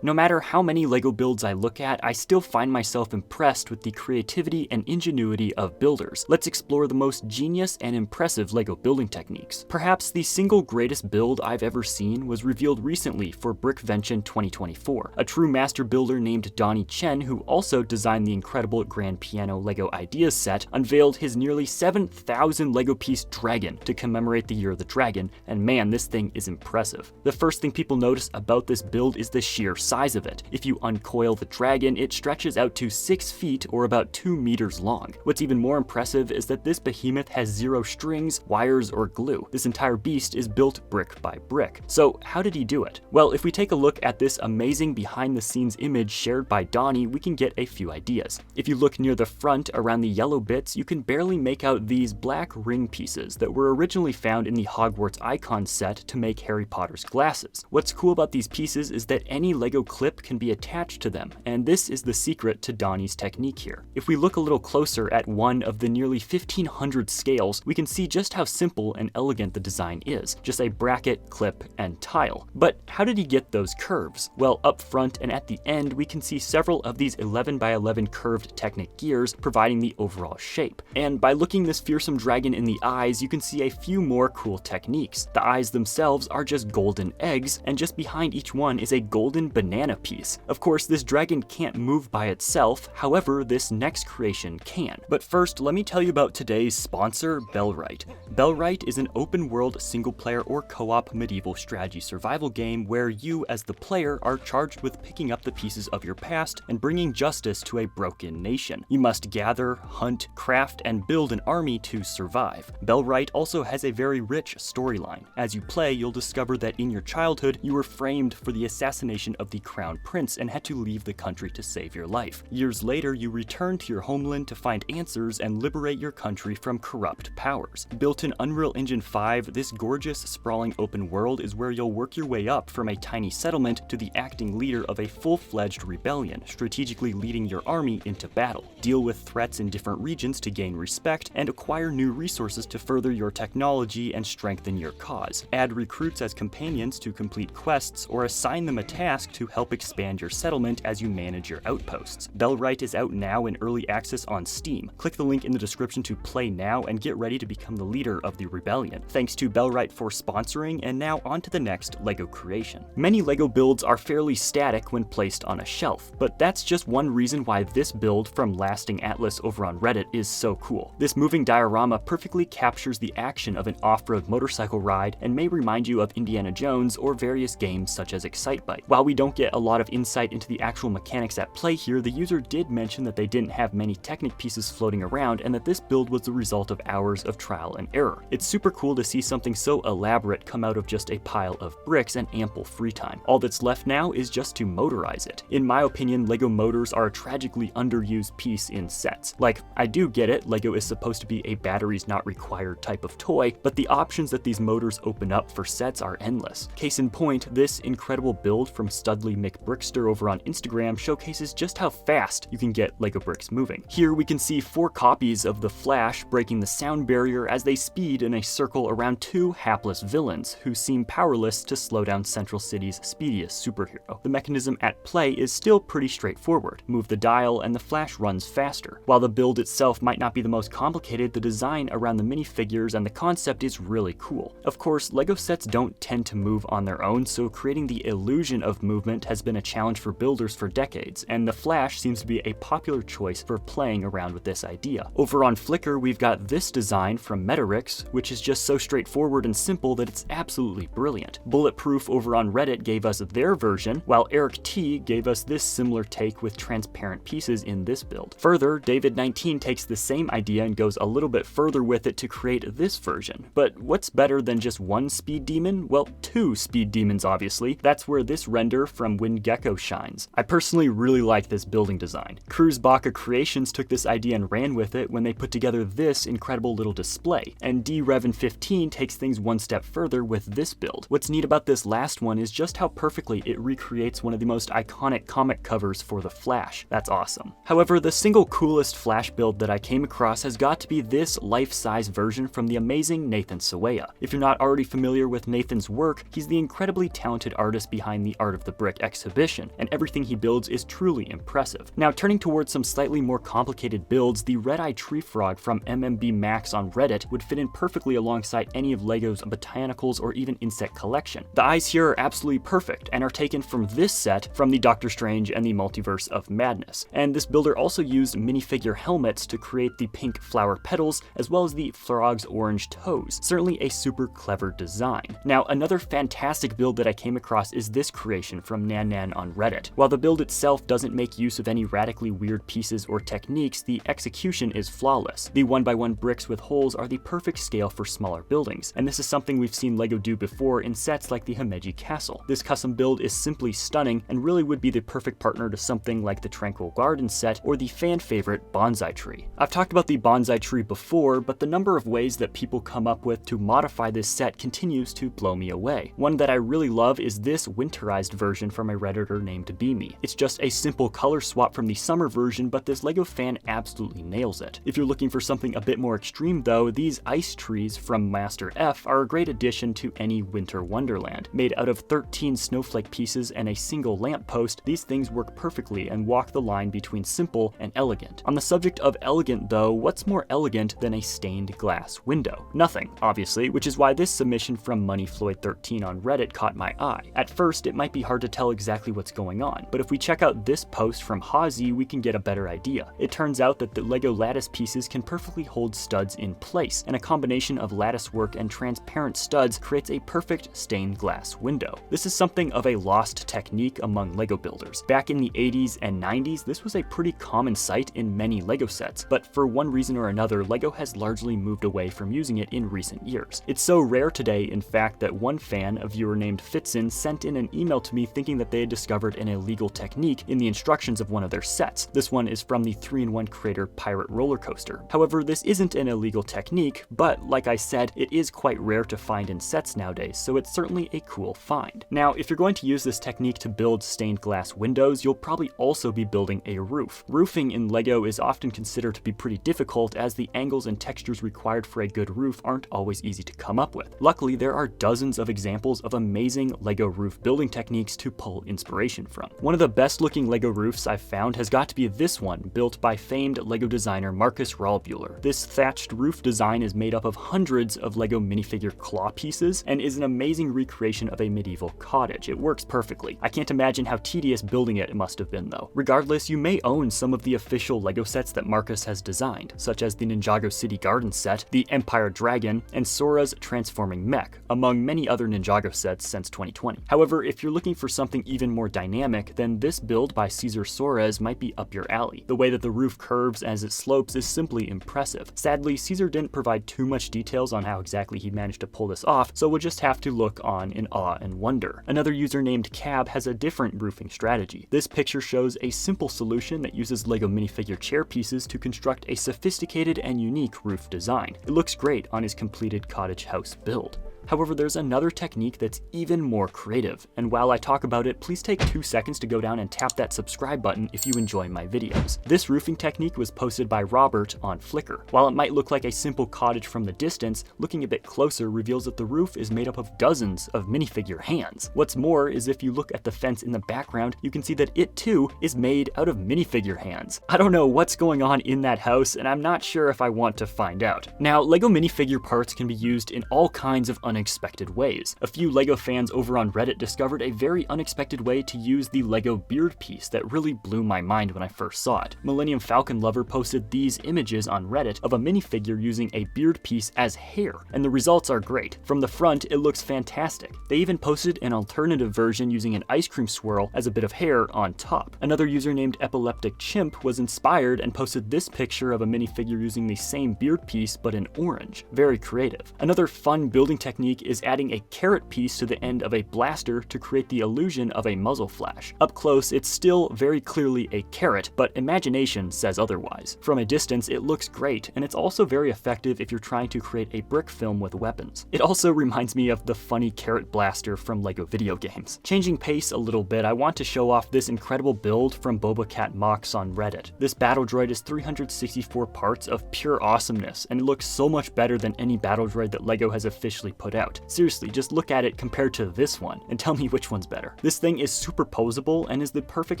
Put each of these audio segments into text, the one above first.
No matter how many LEGO builds I look at, I still find myself impressed with the creativity and ingenuity of builders. Let's explore the most genius and impressive LEGO building techniques. Perhaps the single greatest build I've ever seen was revealed recently for Brickvention 2024. A true master builder named Donnie Chen, who also designed the incredible Grand Piano LEGO Ideas set, unveiled his nearly 7,000 LEGO piece dragon to commemorate the Year of the Dragon, and man, this thing is impressive. The first thing people notice about this build is the sheer size of it. If you uncoil the dragon, it stretches out to 6 feet or about 2 meters long. What's even more impressive is that this behemoth has zero strings, wires, or glue. This entire beast is built brick by brick. So how did he do it? Well, if we take a look at this amazing behind the scenes image shared by Donnie, we can get a few ideas. If you look near the front around the yellow bits, you can barely make out these black ring pieces that were originally found in the Hogwarts icon set to make Harry Potter's glasses. What's cool about these pieces is that any LEGO clip can be attached to them, and this is the secret to Donnie's technique here. If we look a little closer at one of the nearly 1,500 scales, we can see just how simple and elegant the design is. Just a bracket, clip, and tile. But how did he get those curves? Well, up front and at the end, we can see several of these 11 by 11 curved Technic gears providing the overall shape. And by looking this fearsome dragon in the eyes, you can see a few more cool techniques. The eyes themselves are just golden eggs, and just behind each one is a golden banana piece. Of course, this dragon can't move by itself, however, this next creation can. But first, let me tell you about today's sponsor, Bellwright. Bellwright is an open-world single-player or co-op medieval strategy survival game where you, as the player, are charged with picking up the pieces of your past and bringing justice to a broken nation. You must gather, hunt, craft, and build an army to survive. Bellwright also has a very rich storyline. As you play, you'll discover that in your childhood, you were framed for the assassination of the Crown Prince and had to leave the country to save your life. Years later, you return to your homeland to find answers and liberate your country from corrupt powers. Built in Unreal Engine 5, this gorgeous, sprawling open world is where you'll work your way up from a tiny settlement to the acting leader of a full-fledged rebellion, strategically leading your army into battle. Deal with threats in different regions to gain respect, and acquire new resources to further your technology and strengthen your cause. Add recruits as companions to complete quests, or assign them a task to help expand your settlement as you manage your outposts. Bellwright is out now in early access on Steam. Click the link in the description to play now and get ready to become the leader of the rebellion. Thanks to Bellwright for sponsoring, and now on to the next LEGO creation. Many LEGO builds are fairly static when placed on a shelf, but that's just one reason why this build from Lasting Atlas over on Reddit is so cool. This moving diorama perfectly captures the action of an off-road motorcycle ride and may remind you of Indiana Jones or various games such as Excitebike. While we don't get a lot of insight into the actual mechanics at play here, the user did mention that they didn't have many Technic pieces floating around and that this build was the result of hours of trial and error. It's super cool to see something so elaborate come out of just a pile of bricks and ample free time. All that's left now is just to motorize it. In my opinion, LEGO motors are a tragically underused piece in sets. Like, I do get it, LEGO is supposed to be a batteries not required type of toy, but the options that these motors open up for sets are endless. Case in point, this incredible build from Studley McBrickster over on Instagram showcases just how fast you can get LEGO bricks moving. Here we can see 4 copies of the Flash breaking the sound barrier as they speed in a circle around 2 hapless villains who seem powerless to slow down Central City's speediest superhero. The mechanism at play is still pretty straightforward. Move the dial and the Flash runs faster. While the build itself might not be the most complicated, the design around the minifigures and the concept is really cool. Of course, LEGO sets don't tend to move on their own, so creating the illusion of movement has been a challenge for builders for decades, and the Flash seems to be a popular choice for playing around with this idea. Over on Flickr, we've got this design from SpitBrix, which is just so straightforward and simple that it's absolutely brilliant. Bulletproof over on Reddit gave us their version, while Eric T gave us this similar take with transparent pieces in this build. Further, David19 takes the same idea and goes a little bit further with it to create this version. But what's better than just one speed demon? Well, 2 speed demons obviously. That's where this render from WindGecko shines. I personally really like this building design. Cruz Baca Creations took this idea and ran with it when they put together this incredible little display, and DRevan15 takes things one step further with this build. What's neat about this last one is just how perfectly it recreates one of the most iconic comic covers for the Flash. That's awesome. However, the single coolest Flash build that I came across has got to be this life-size version from the amazing Nathan Sawaya. If you're not already familiar with Nathan's work, he's the incredibly talented artist behind the Art of the Brick SpitBrix exhibition, and everything he builds is truly impressive. Now turning towards some slightly more complicated builds, the red-eye tree frog from MMB Max on Reddit would fit in perfectly alongside any of LEGO's botanicals or even insect collection. The eyes here are absolutely perfect and are taken from this set from the Doctor Strange and the Multiverse of Madness. And this builder also used minifigure helmets to create the pink flower petals as well as the frog's orange toes. Certainly a super clever design. Now another fantastic build that I came across is this creation from Nan on Reddit. While the build itself doesn't make use of any radically weird pieces or techniques, the execution is flawless. The 1x1 bricks with holes are the perfect scale for smaller buildings, and this is something we've seen LEGO do before in sets like the Himeji Castle. This custom build is simply stunning and really would be the perfect partner to something like the Tranquil Garden set or the fan favorite Bonsai Tree. I've talked about the Bonsai Tree before, but the number of ways that people come up with to modify this set continues to blow me away. One that I really love is this winterized version from a Redditor named Beamy. It's just a simple color swap from the summer version, but this LEGO fan absolutely nails it. If you're looking for something a bit more extreme though, these ice trees from Master F are a great addition to any winter wonderland. Made out of 13 snowflake pieces and a single lamppost, these things work perfectly and walk the line between simple and elegant. On the subject of elegant though, what's more elegant than a stained glass window? Nothing, obviously, which is why this submission from MoneyFloyd13 on Reddit caught my eye. At first, it might be hard to tell exactly what's going on, but if we check out this post from Hazy, we can get a better idea. It turns out that the LEGO lattice pieces can perfectly hold studs in place, and a combination of lattice work and transparent studs creates a perfect stained glass window. This is something of a lost technique among LEGO builders. Back in the 80s and 90s, this was a pretty common sight in many LEGO sets, but for one reason or another, LEGO has largely moved away from using it in recent years. It's so rare today, in fact, that one fan, a viewer named Fitzin, sent in an email to me thinking that they had discovered an illegal technique in the instructions of one of their sets. This one is from the 3-in-1 Creator Pirate Roller Coaster. However, this isn't an illegal technique, but like I said, it is quite rare to find in sets nowadays, so it's certainly a cool find. Now, if you're going to use this technique to build stained glass windows, you'll probably also be building a roof. Roofing in LEGO is often considered to be pretty difficult, as the angles and textures required for a good roof aren't always easy to come up with. Luckily, there are dozens of examples of amazing LEGO roof building techniques to pull inspiration from. One of the best looking LEGO roofs I've found has got to be this one, built by famed LEGO designer Marcus Rahlbuehler. This thatched roof design is made up of hundreds of LEGO minifigure claw pieces and is an amazing recreation of a medieval cottage. It works perfectly. I can't imagine how tedious building it must have been though. Regardless, you may own some of the official LEGO sets that Marcus has designed, such as the Ninjago City Garden set, the Empire Dragon, and Sora's Transforming Mech, among many other Ninjago sets since 2020. However, if you're looking for something even more dynamic, then this build by Cesar Soares might be up your alley. The way that the roof curves as it slopes is simply impressive. Sadly, Cesar didn't provide too much details on how exactly he managed to pull this off, so we'll just have to look on in awe and wonder. Another user named Cab has a different roofing strategy. This picture shows a simple solution that uses LEGO minifigure chair pieces to construct a sophisticated and unique roof design. It looks great on his completed cottage house build. However, there's another technique that's even more creative, and while I talk about it, please take 2 seconds to go down and tap that subscribe button if you enjoy my videos. This roofing technique was posted by Robert on Flickr. While it might look like a simple cottage from the distance, looking a bit closer reveals that the roof is made up of dozens of minifigure hands. What's more is if you look at the fence in the background, you can see that it too is made out of minifigure hands. I don't know what's going on in that house, and I'm not sure if I want to find out. Now, LEGO minifigure parts can be used in all kinds of unexpected ways. A few LEGO fans over on Reddit discovered a very unexpected way to use the LEGO beard piece that really blew my mind when I first saw it. Millennium Falcon Lover posted these images on Reddit of a minifigure using a beard piece as hair, and the results are great. From the front, it looks fantastic. They even posted an alternative version using an ice cream swirl as a bit of hair on top. Another user named Epileptic Chimp was inspired and posted this picture of a minifigure using the same beard piece but in orange. Very creative. Another fun building technique is adding a carrot piece to the end of a blaster to create the illusion of a muzzle flash. Up close, it's still very clearly a carrot, but imagination says otherwise. From a distance, it looks great, and it's also very effective if you're trying to create a brick film with weapons. It also reminds me of the funny carrot blaster from LEGO video games. Changing pace a little bit, I want to show off this incredible build from Boba Cat Mox on Reddit. This battle droid is 364 parts of pure awesomeness, and it looks so much better than any battle droid that LEGO has officially put put out. Seriously, just look at it compared to this one and tell me which one's better. This thing is super posable and is the perfect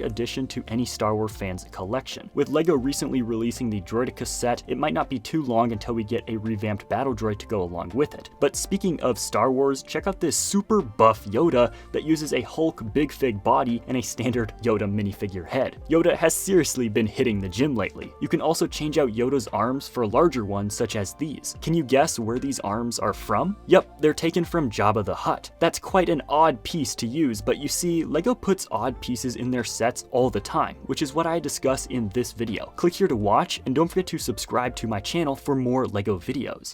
addition to any Star Wars fan's collection. With LEGO recently releasing the Droideka set, it might not be too long until we get a revamped battle droid to go along with it. But speaking of Star Wars, check out this super buff Yoda that uses a Hulk big fig body and a standard Yoda minifigure head. Yoda has seriously been hitting the gym lately. You can also change out Yoda's arms for larger ones such as these. Can you guess where these arms are from? Yep, they're taken from Jabba the Hutt. That's quite an odd piece to use, but you see, LEGO puts odd pieces in their sets all the time, which is what I discuss in this video. Click here to watch, and don't forget to subscribe to my channel for more LEGO videos.